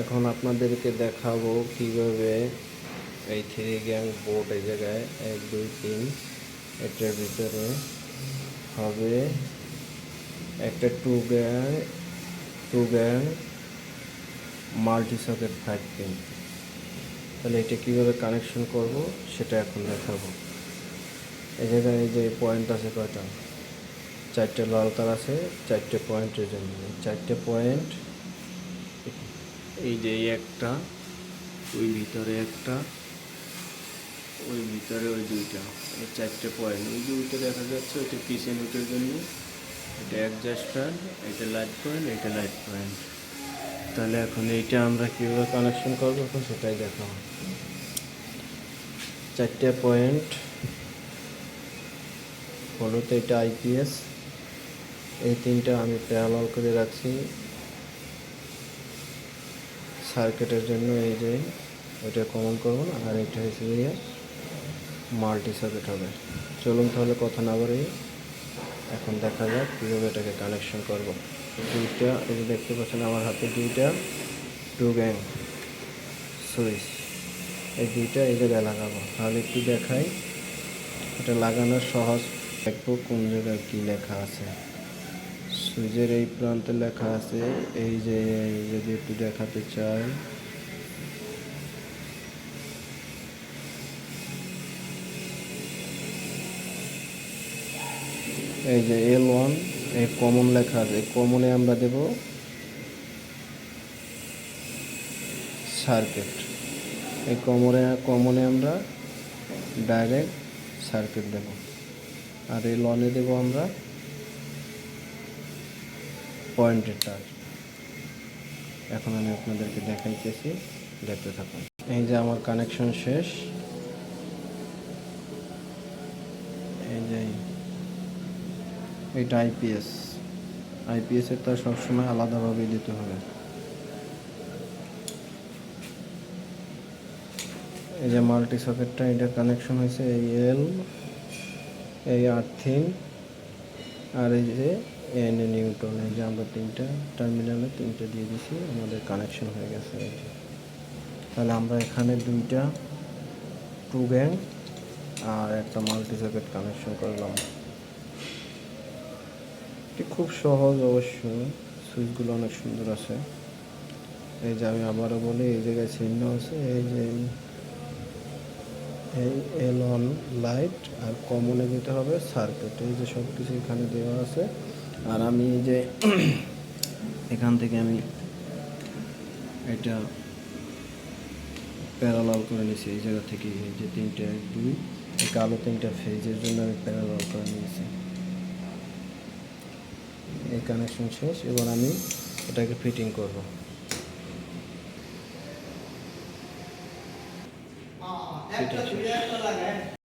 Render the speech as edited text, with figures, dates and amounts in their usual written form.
এখন আপনাদেরকে দেখাবো কিভাবে এই 3 গ্যাং বোর্ড এই জায়গায় 1 2 3 এটার ভিতরে হবে একটা 2 গ্যাং মাল্টি সকেট 5 পিন। তাহলে এটা কীভাবে কানেকশন করব সেটা এখন দেখাবো। এই জায়গায় এই যে পয়েন্ট আছে কয়টা, 4টে লাল তার আছে, 4টে পয়েন্টের জন্য 4টে পয়েন্ট। এই যে একটা, ওই ভিতরে একটা, ওই ভিতরে ওই দুইটা, এই 4টে পয়েন্ট। ওই যে ওইটা দেখা যাচ্ছে ওইটা পিছন উঠের জন্য, এটা অ্যাডজাস্টার, এটা লাইট পয়েন্ট, এটা লাইট পয়েন্ট। তাহলে এখন এইটা আমরা কীভাবে কানেকশন করবো এখন সেটাই দেখাবো। 4টে পয়েন্ট হলো তো এটা আইপিএস, এই 3টা আমি প্যারালাল করে রাখছি সার্কিটের জন্য। এই যে ওইটা কমন করবো না, আর এটা হচ্ছে গিয়ে মাল্টি সার্কিট হবে। চলুন তাহলে কথা না বাড়িয়ে এখন দেখা যাক কীভাবে এটাকে কানেকশন করব। দুইটা এই যে দেখতে পাচ্ছেন আমার হাতে দুইটা 2 গ্যাং সুইচ, এই দুইটা এই জায়গায় লাগাবো। তাহলে একটু দেখাই এটা লাগানোর সহজ। দেখবো কোন জায়গায় কী লেখা আছে। সুইচের এই প্রান্তে লেখা আছে, এই যে যদি একটু দেখাতে চাই, এই যে L1 এই কমন লেখা আছে, কমনে আমরা দেব সার্কিট। এই কমনে আমরা ডাইরেক্ট সার্কিট দেব, আর এই লনে দেব আমরা পয়েন্টের তার। এখন আমি আপনাদেরকে দেখাইতেছি, দেখতে থাকুন। এই যে আমার কানেকশন শেষ। এই যে এটা আইপিএসের তার সবসময় আলাদাভাবে দিতে হবে। এই যে মাল্টি সকেটটা এটা কানেকশন হয়েছে, এই এল, এই আর্থিং, আর এই যে এন নিউটন। এই যে আমরা 3টা টার্মিনালে 3টে দিয়ে দিছি, আমাদের কানেকশন হয়ে গেছে। এই যে তাহলে আমরা এখানে 2টা 2 গ্যাং আর একটা মাল্টি সকেট কানেকশন করলাম। এটি খুব সহজ অবশ্য, সুইচগুলো অনেক সুন্দর আছে। এই যে আমি আবারও বলি, এই জায়গায় চিহ্ন আছে, এই যে এই L1 লাইট, আর কমনে দিতে হবে সার্কিট। এই যে সব কিছু এখানে দেওয়া আছে। আর আমি এই যে এখান থেকে আমি এটা প্যারালাল করে নিয়েছি এই জায়গা থেকে। এই যে 3টে 1 2 এই কালো 3টা ফেজের জন্য আমি প্যারালাল করে নিয়েছি। এই কানেকশন শেষ, এবার আমি এটাকে ফিটিং করব। ফিটিং শেষ।